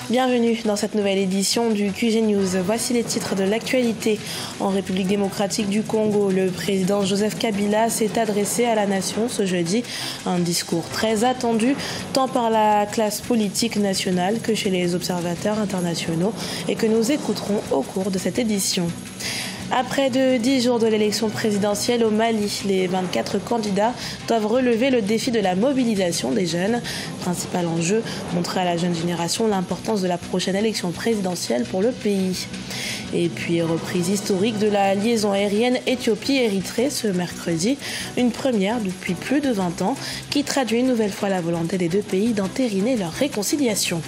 Bienvenue dans cette nouvelle édition du QG News. Voici les titres de l'actualité. En République démocratique du Congo, le président Joseph Kabila s'est adressé à la nation ce jeudi. Un discours très attendu tant par la classe politique nationale que chez les observateurs internationaux et que nous écouterons au cours de cette édition. À près de 10 jours de l'élection présidentielle au Mali, les 24 candidats doivent relever le défi de la mobilisation des jeunes. Principal enjeu, montrer à la jeune génération l'importance de la prochaine élection présidentielle pour le pays. Et puis, reprise historique de la liaison aérienne Éthiopie-Érythrée ce mercredi, une première depuis plus de 20 ans qui traduit une nouvelle fois la volonté des deux pays d'entériner leur réconciliation.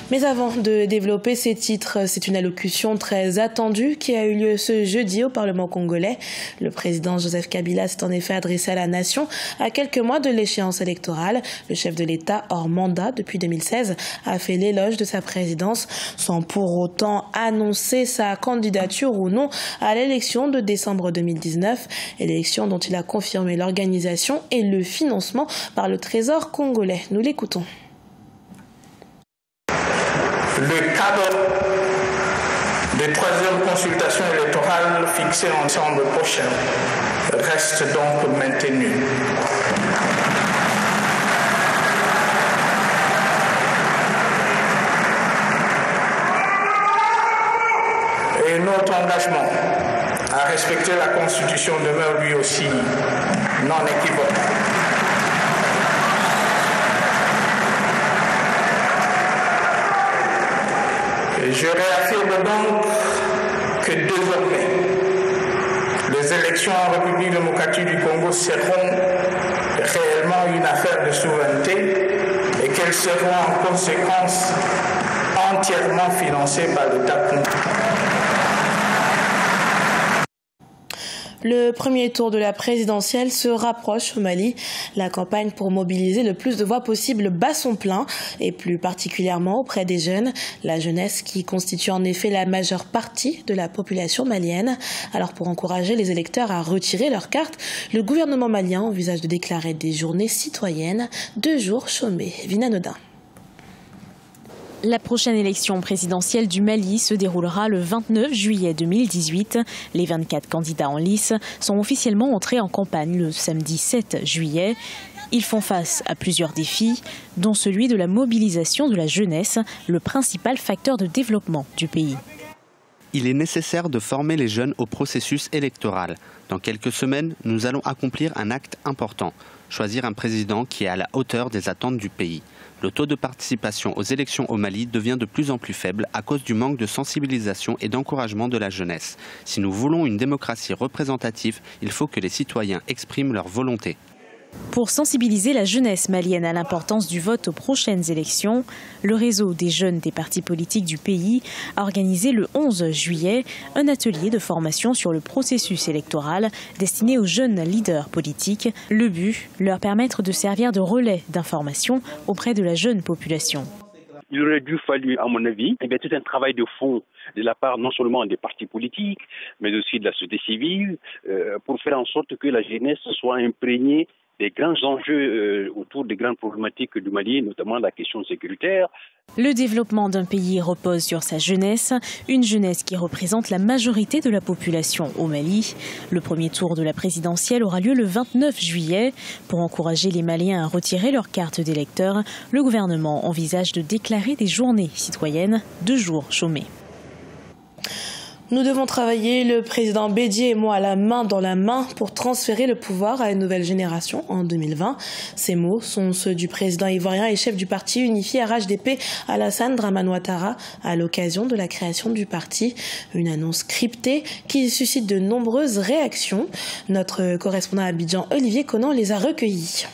Mais avant de développer ces titres, c'est une allocution très attendue qui a eu lieu ce jeudi au Parlement congolais. Le président Joseph Kabila s'est en effet adressé à la nation à quelques mois de l'échéance électorale. Le chef de l'État, hors mandat depuis 2016, a fait l'éloge de sa présidence sans pour autant annoncer sa candidature ou non à l'élection de décembre 2019, élection dont il a confirmé l'organisation et le financement par le Trésor congolais. Nous l'écoutons. Le cadre des troisième consultations électorales fixées en décembre prochain reste donc maintenu. Et notre engagement à respecter la Constitution demeure lui aussi non équivoque. Je réaffirme donc que désormais, les élections en République démocratique du Congo seront réellement une affaire de souveraineté et qu'elles seront en conséquence entièrement financées par l'État congolais. Le premier tour de la présidentielle se rapproche au Mali. La campagne pour mobiliser le plus de voix possible bat son plein, et plus particulièrement auprès des jeunes. La jeunesse qui constitue en effet la majeure partie de la population malienne. Alors pour encourager les électeurs à retirer leurs cartes, le gouvernement malien envisage de déclarer des journées citoyennes, 2 jours chômés. Vina Nodin. La prochaine élection présidentielle du Mali se déroulera le 29 juillet 2018. Les 24 candidats en lice sont officiellement entrés en campagne le samedi 7 juillet. Ils font face à plusieurs défis, dont celui de la mobilisation de la jeunesse, le principal facteur de développement du pays. Il est nécessaire de former les jeunes au processus électoral. Dans quelques semaines, nous allons accomplir un acte important, choisir un président qui est à la hauteur des attentes du pays. Le taux de participation aux élections au Mali devient de plus en plus faible à cause du manque de sensibilisation et d'encouragement de la jeunesse. Si nous voulons une démocratie représentative, il faut que les citoyens expriment leur volonté. Pour sensibiliser la jeunesse malienne à l'importance du vote aux prochaines élections, le réseau des jeunes des partis politiques du pays a organisé le 11 juillet un atelier de formation sur le processus électoral destiné aux jeunes leaders politiques. Le but, leur permettre de servir de relais d'information auprès de la jeune population. Il aurait dû falloir, à mon avis, tout un travail de fond de la part non seulement des partis politiques, mais aussi de la société civile, pour faire en sorte que la jeunesse soit imprégnée des grands enjeux autour des grandes problématiques du Mali, notamment la question sécuritaire. Le développement d'un pays repose sur sa jeunesse, une jeunesse qui représente la majorité de la population au Mali. Le premier tour de la présidentielle aura lieu le 29 juillet. Pour encourager les Maliens à retirer leur carte d'électeur, le gouvernement envisage de déclarer des journées citoyennes, 2 jours chômés. Nous devons travailler, le président Bédié et moi, la main dans la main pour transférer le pouvoir à une nouvelle génération en 2020. Ces mots sont ceux du président ivoirien et chef du parti unifié RHDP, Alassane Dramane Ouattara, à l'occasion de la création du parti. Une annonce cryptée qui suscite de nombreuses réactions. Notre correspondant à Abidjan, Olivier Conan, les a recueillis.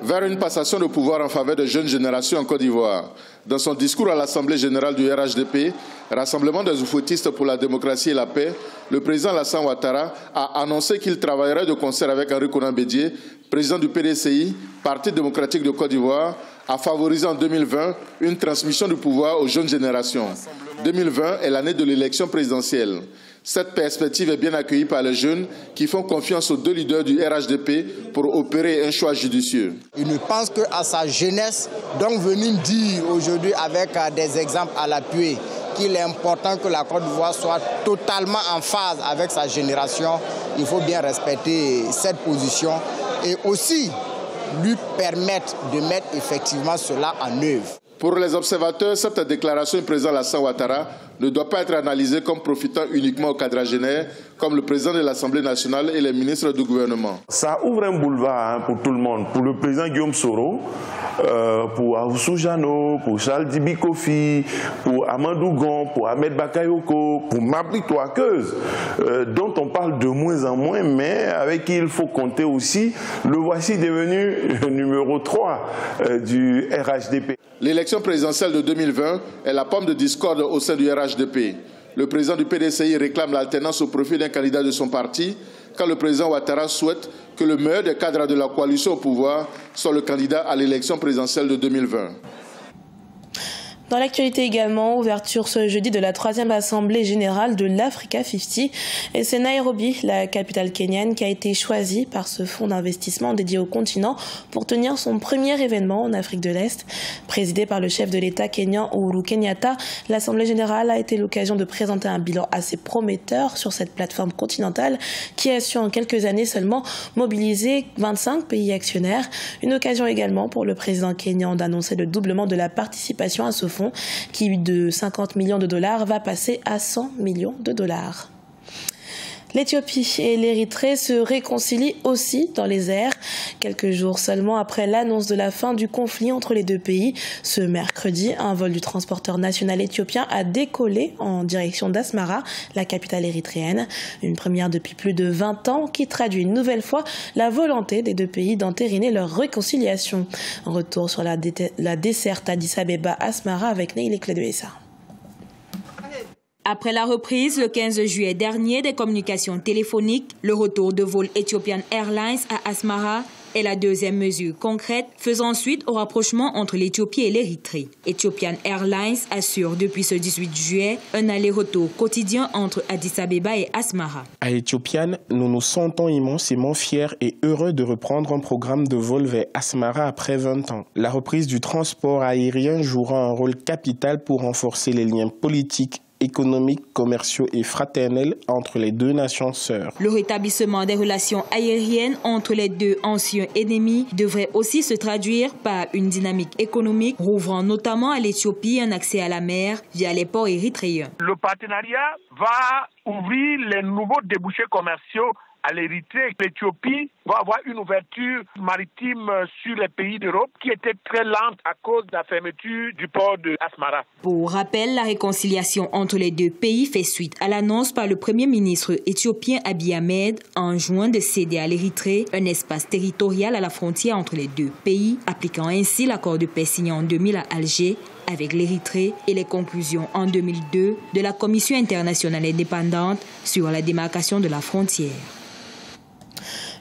Vers une passation de pouvoir en faveur de jeunes générations en Côte d'Ivoire. Dans son discours à l'Assemblée générale du RHDP, Rassemblement des oufoutistes pour la démocratie et la paix, le président Alassane Ouattara a annoncé qu'il travaillerait de concert avec Henri Konan Bédié, président du PDCI, Parti démocratique de Côte d'Ivoire, a favorisé en 2020 une transmission du pouvoir aux jeunes générations. 2020 est l'année de l'élection présidentielle. Cette perspective est bien accueillie par les jeunes qui font confiance aux deux leaders du RHDP pour opérer un choix judicieux. Il ne pense qu'à sa jeunesse, donc venir dire aujourd'hui avec des exemples à l'appui qu'il est important que la Côte d'Ivoire soit totalement en phase avec sa génération. Il faut bien respecter cette position et aussi lui permettre de mettre effectivement cela en œuvre. Pour les observateurs, cette déclaration du président Alassane Ouattara ne doit pas être analysée comme profitant uniquement aux quadragénaires, comme le président de l'Assemblée nationale et les ministres du gouvernement. Ça ouvre un boulevard pour tout le monde, pour le président Guillaume Soro, pour Ahoussou Jano, pour Charles Dibi Kofi, pour Amadou Gon, pour Ahmed Bakayoko, pour Mabri Touakeuse, dont on parle de moins en moins, mais avec qui il faut compter aussi. Le voici devenu numéro 3 du RHDP. L'élection présidentielle de 2020 est la pomme de discorde au sein du RHDP. Le président du PDCI réclame l'alternance au profit d'un candidat de son parti, quand le président Ouattara souhaite que le meilleur des cadres de la coalition au pouvoir soit le candidat à l'élection présidentielle de 2020. Dans l'actualité également, ouverture ce jeudi de la 3e Assemblée générale de l'Africa 50. Et c'est Nairobi, la capitale kenyane, qui a été choisie par ce fonds d'investissement dédié au continent pour tenir son premier événement en Afrique de l'Est. Présidée par le chef de l'État kényan Uhuru Kenyatta, l'Assemblée générale a été l'occasion de présenter un bilan assez prometteur sur cette plateforme continentale qui a su en quelques années seulement mobiliser 25 pays actionnaires. Une occasion également pour le président kényan d'annoncer le doublement de la participation à ce fonds qui, de 50 millions de dollars, va passer à 100 millions de dollars. L'Éthiopie et l'Érythrée se réconcilient aussi dans les airs, quelques jours seulement après l'annonce de la fin du conflit entre les deux pays. Ce mercredi, un vol du transporteur national éthiopien a décollé en direction d'Asmara, la capitale érythréenne. Une première depuis plus de 20 ans qui traduit une nouvelle fois la volonté des deux pays d'entériner leur réconciliation. Retour sur la desserte Addis Abeba-Asmara avec Neile Clédouessa. Après la reprise le 15 juillet dernier des communications téléphoniques, le retour de vol Ethiopian Airlines à Asmara est la deuxième mesure concrète faisant suite au rapprochement entre l'Éthiopie et l'Érythrée. Ethiopian Airlines assure depuis ce 18 juillet un aller-retour quotidien entre Addis Abeba et Asmara. À Ethiopian, nous nous sentons immensément fiers et heureux de reprendre un programme de vol vers Asmara après 20 ans. La reprise du transport aérien jouera un rôle capital pour renforcer les liens politiques, économiques, commerciaux et fraternels entre les deux nations sœurs. Le rétablissement des relations aériennes entre les deux anciens ennemis devrait aussi se traduire par une dynamique économique, rouvrant notamment à l'Éthiopie un accès à la mer via les ports érythréens. Le partenariat va ouvrir les nouveaux débouchés commerciaux à l'Érythrée. L'Éthiopie va avoir une ouverture maritime sur les pays d'Europe qui était très lente à cause de la fermeture du port de Asmara. Pour rappel, la réconciliation entre les deux pays fait suite à l'annonce par le Premier ministre éthiopien Abiy Ahmed en juin de céder à l'Érythrée un espace territorial à la frontière entre les deux pays, appliquant ainsi l'accord de paix signé en 2000 à Alger avec l'Érythrée et les conclusions en 2002 de la Commission internationale indépendante sur la démarcation de la frontière.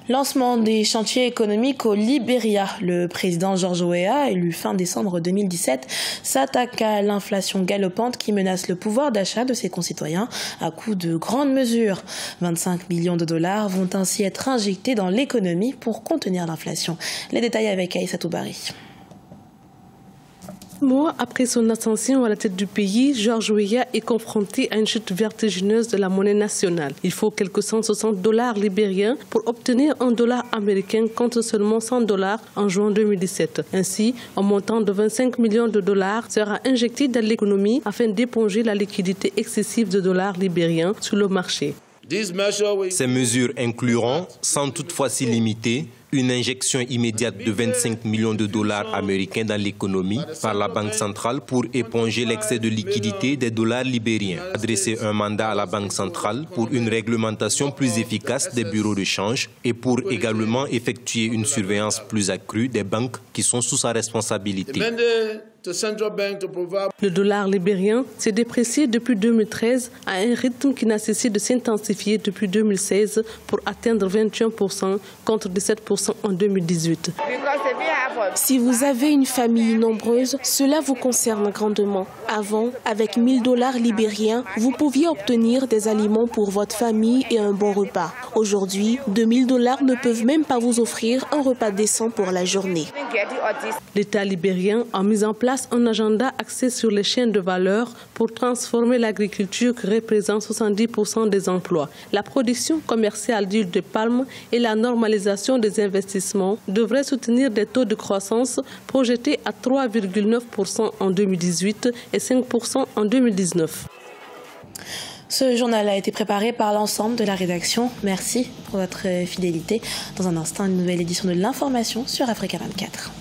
Lancement des chantiers économiques au Libéria. Le président George Weah, élu fin décembre 2017, s'attaque à l'inflation galopante qui menace le pouvoir d'achat de ses concitoyens à coup de grandes mesures. 25 millions de dollars vont ainsi être injectés dans l'économie pour contenir l'inflation. Les détails avec Aïssa Toubari. Mois après son ascension à la tête du pays, George Weah est confronté à une chute vertigineuse de la monnaie nationale. Il faut quelques 160 dollars libériens pour obtenir un dollar américain contre seulement 100 dollars en juin 2017. Ainsi, un montant de 25 millions de dollars sera injecté dans l'économie afin d'éponger la liquidité excessive de dollars libériens sur le marché. Ces mesures incluront, sans toutefois s'y limiter, une injection immédiate de 25 millions de dollars américains dans l'économie par la Banque centrale pour éponger l'excès de liquidité des dollars libériens. Adresser un mandat à la Banque centrale pour une réglementation plus efficace des bureaux de change et pour également effectuer une surveillance plus accrue des banques qui sont sous sa responsabilité. Le dollar libérien s'est déprécié depuis 2013 à un rythme qui n'a cessé de s'intensifier depuis 2016 pour atteindre 21% contre 17% 70% en 2018. Si vous avez une famille nombreuse, cela vous concerne grandement. Avant, avec 1 000 $ libériens, vous pouviez obtenir des aliments pour votre famille et un bon repas. Aujourd'hui, 2 000 $ ne peuvent même pas vous offrir un repas décent pour la journée. L'État libérien a mis en place un agenda axé sur les chaînes de valeur pour transformer l'agriculture qui représente 70% des emplois. La production commerciale d'huile de palme et la normalisation des investissements devraient soutenir des taux de croissance projetés à 3,9% en 2018 et 5% en 2019. Ce journal a été préparé par l'ensemble de la rédaction. Merci pour votre fidélité. Dans un instant, une nouvelle édition de l'information sur Africa 24.